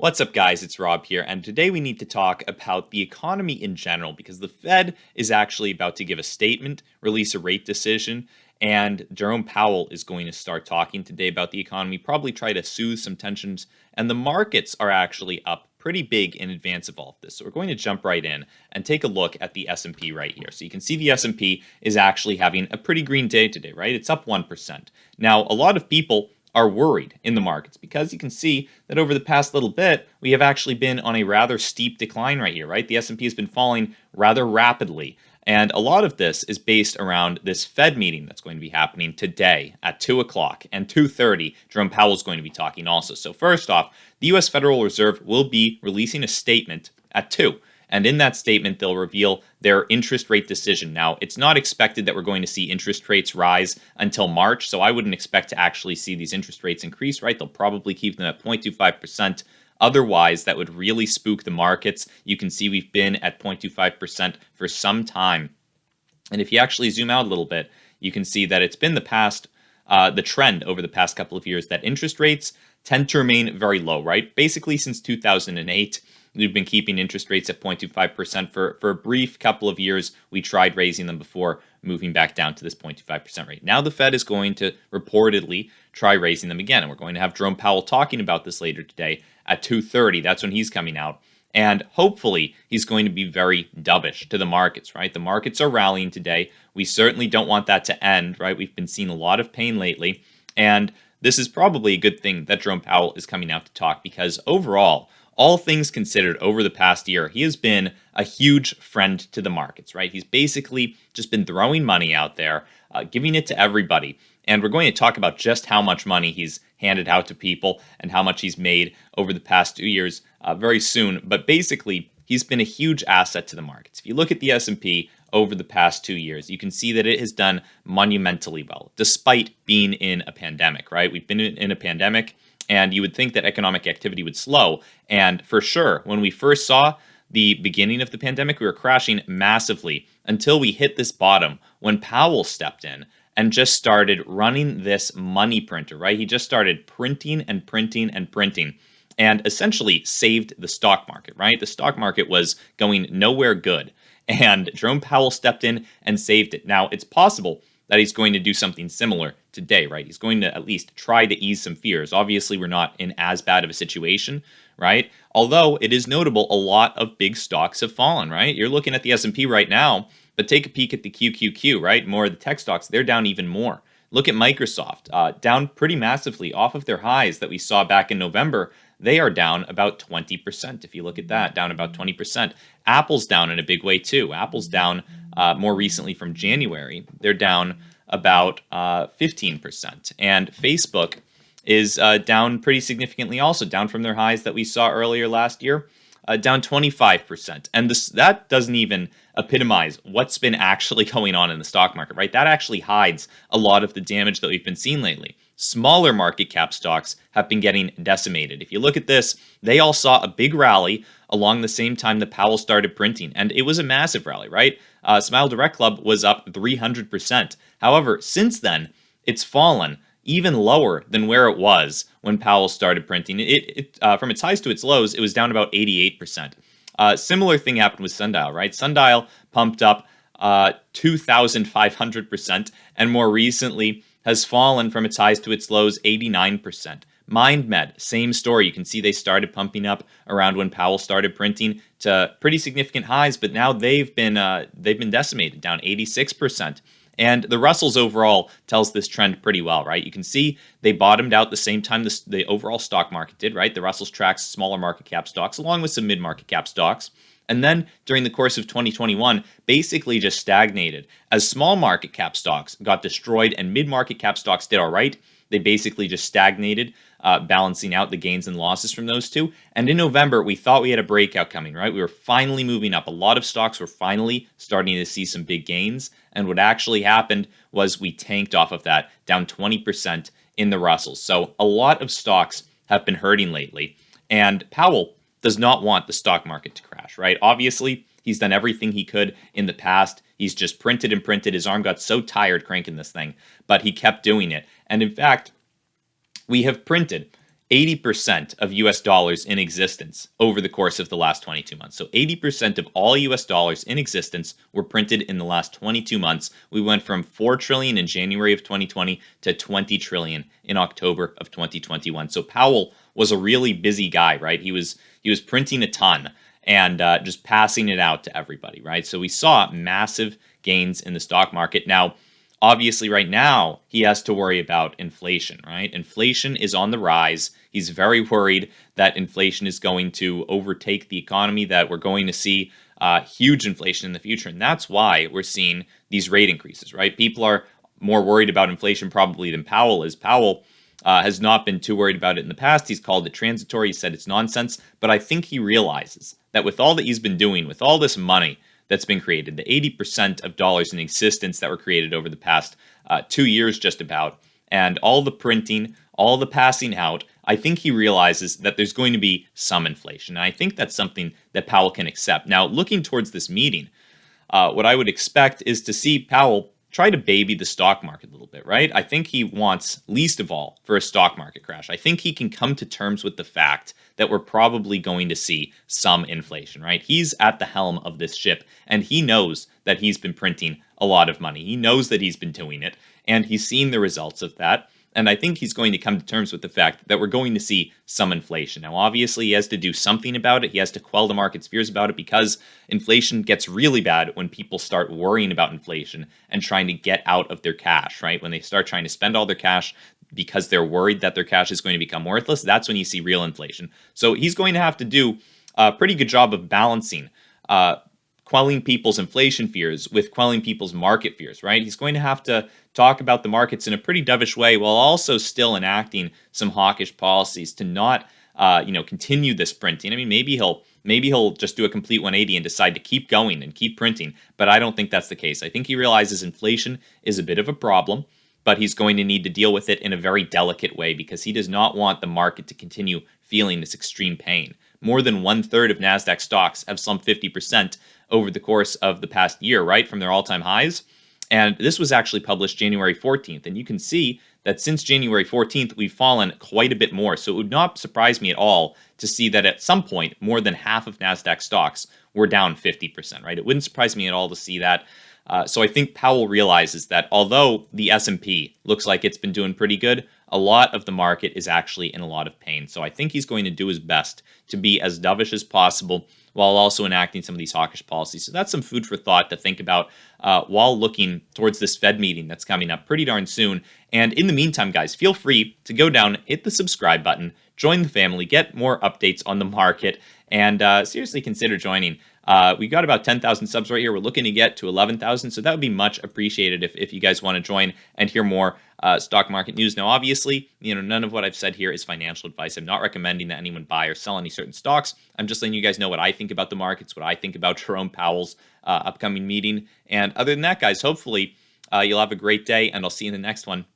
What's up, guys? It's Rob here, and today we need to talk about the economy in general because the Fed is actually about to give a statement, release a rate decision, and Jerome Powell is going to start talking today about the economy, probably try to soothe some tensions, and the markets are actually up pretty big in advance of all of this. So we're going to jump right in and take a look at the S&P right here. So you can see the S&P is actually having a pretty green day today, right? It's up 1%. Now, a lot of people are worried in the markets because you can see that over the past little bit we have actually been on a rather steep decline right here, right? The S&P has been falling rather rapidly, and a lot of this is based around this Fed meeting that's going to be happening today at 2 o'clock and 2:30. Jerome Powell is going to be talking also. So first off, the U.S. Federal Reserve will be releasing a statement at 2. And in that statement, they'll reveal their interest rate decision. Now, it's not expected that we're going to see interest rates rise until March, so I wouldn't expect to actually see these interest rates increase, right? They'll probably keep them at 0.25%. Otherwise, that would really spook the markets. You can see we've been at 0.25% for some time. And if you actually zoom out a little bit, you can see that it's been the trend over the past couple of years that interest rates tend to remain very low, right? Basically, since 2008. We've been keeping interest rates at 0.25% for a brief couple of years. We tried raising them before moving back down to this 0.25% rate. Now the Fed is going to reportedly try raising them again, and we're going to have Jerome Powell talking about this later today at 2:30. That's when he's coming out. And hopefully he's going to be very dovish to the markets, right? The markets are rallying today. We certainly don't want that to end, right? We've been seeing a lot of pain lately. And this is probably a good thing that Jerome Powell is coming out to talk because overall, all things considered, over the past year, he has been a huge friend to the markets, right? He's basically just been throwing money out there, giving it to everybody. And we're going to talk about just how much money he's handed out to people and how much he's made over the past 2 years very soon. But basically, he's been a huge asset to the markets. If you look at the S&P over the past 2 years, you can see that it has done monumentally well, despite being in a pandemic, right? We've been in a pandemic, and you would think that economic activity would slow. And for sure, when we first saw the beginning of the pandemic, we were crashing massively until we hit this bottom when Powell stepped in and just started running this money printer, right? He just started printing and printing and printing and essentially saved the stock market, right? The stock market was going nowhere good. And Jerome Powell stepped in and saved it. Now, it's possible that he's going to do something similar today, right? He's going to at least try to ease some fears. Obviously, we're not in as bad of a situation, right? Although it is notable, a lot of big stocks have fallen, right? You're looking at the S&P right now, but take a peek at the QQQ, right? More of the tech stocks, they're down even more. Look at Microsoft, down pretty massively off of their highs that we saw back in November. They are down about 20%. If you look at that, down about 20%. Apple's down in a big way too. Apple's down more recently from January. They're down about 15%. And Facebook is down pretty significantly also, down from their highs that we saw earlier last year, down 25%. And that doesn't even epitomize what's been actually going on in the stock market, right? That actually hides a lot of the damage that we've been seeing lately. Smaller market cap stocks have been getting decimated. If you look at this, they all saw a big rally along the same time that Powell started printing, and it was a massive rally, right? Smile Direct Club was up 300%. However, since then, it's fallen even lower than where it was when Powell started printing. From its highs to its lows, it was down about 88%. Similar thing happened with Sundial, right? Sundial pumped up 2,500%, and more recently has fallen from its highs to its lows 89%. MindMed, same story. You can see they started pumping up around when Powell started printing to pretty significant highs, but now they've been decimated, down 86%. And the Russells overall tells this trend pretty well, right? You can see they bottomed out the same time the overall stock market did, right? The Russells tracks smaller market cap stocks along with some mid-market cap stocks. And then during the course of 2021, basically just stagnated. As small market cap stocks got destroyed and mid-market cap stocks did all right, they basically just stagnated, balancing out the gains and losses from those two. And in November, we thought we had a breakout coming, right? We were finally moving up. A lot of stocks were finally starting to see some big gains. And what actually happened was we tanked off of that, down 20% in the Russells. So a lot of stocks have been hurting lately. And Powell does not want the stock market to crash, right? Obviously, he's done everything he could in the past. He's just printed and printed. His arm got so tired cranking this thing, but he kept doing it. And in fact, we have printed 80% of US dollars in existence over the course of the last 22 months. So 80% of all US dollars in existence were printed in the last 22 months. We went from 4 trillion in January of 2020 to 20 trillion in October of 2021. So Powell was a really busy guy, right? He was printing a ton and just passing it out to everybody, right? So we saw massive gains in the stock market. Now, obviously, right now, he has to worry about inflation, right? Inflation is on the rise. He's very worried that inflation is going to overtake the economy, that we're going to see huge inflation in the future. And that's why we're seeing these rate increases, right? People are more worried about inflation probably than Powell is. Powell has not been too worried about it in the past. He's called it transitory. He said it's nonsense. But I think he realizes that with all that he's been doing, with all this money that's been created, the 80% of dollars in existence that were created over the past 2 years just about, and all the printing, all the passing out, I think he realizes that there's going to be some inflation. And I think that's something that Powell can accept. Now, looking towards this meeting, what I would expect is to see Powell try to baby the stock market a little bit, right? I think he wants, least of all, for a stock market crash. I think he can come to terms with the fact that we're probably going to see some inflation, right? He's at the helm of this ship, and he knows that he's been printing a lot of money. He knows that he's been doing it, and he's seen the results of that. And I think he's going to come to terms with the fact that we're going to see some inflation. Now, obviously, he has to do something about it. He has to quell the market's fears about it, because inflation gets really bad when people start worrying about inflation and trying to get out of their cash, right? When they start trying to spend all their cash because they're worried that their cash is going to become worthless, that's when you see real inflation. So he's going to have to do a pretty good job of balancing quelling people's inflation fears with quelling people's market fears, right? He's going to have to talk about the markets in a pretty dovish way while also still enacting some hawkish policies to not, continue this printing. I mean, maybe he'll just do a complete 180 and decide to keep going and keep printing, but I don't think that's the case. I think he realizes inflation is a bit of a problem, but he's going to need to deal with it in a very delicate way, because he does not want the market to continue feeling this extreme pain. More than 1/3 of NASDAQ stocks have slumped 50% over the course of the past year, right, from their all-time highs. And this was actually published January 14th. And you can see that since January 14th, we've fallen quite a bit more. So it would not surprise me at all to see that at some point, more than half of NASDAQ stocks were down 50%, right? It wouldn't surprise me at all to see that. So I think Powell realizes that although the S&P looks like it's been doing pretty good, a lot of the market is actually in a lot of pain. So I think he's going to do his best to be as dovish as possible while also enacting some of these hawkish policies. So that's some food for thought to think about while looking towards this Fed meeting that's coming up pretty darn soon. And in the meantime, guys, feel free to go down, hit the subscribe button, join the family, get more updates on the market, and seriously consider joining. We got about 10,000 subs right here. We're looking to get to 11,000, so that would be much appreciated if you guys want to join and hear more stock market news. Now, obviously, none of what I've said here is financial advice. I'm not recommending that anyone buy or sell any certain stocks. I'm just letting you guys know what I think about the markets, what I think about Jerome Powell's upcoming meeting. And other than that, guys, hopefully you'll have a great day, and I'll see you in the next one.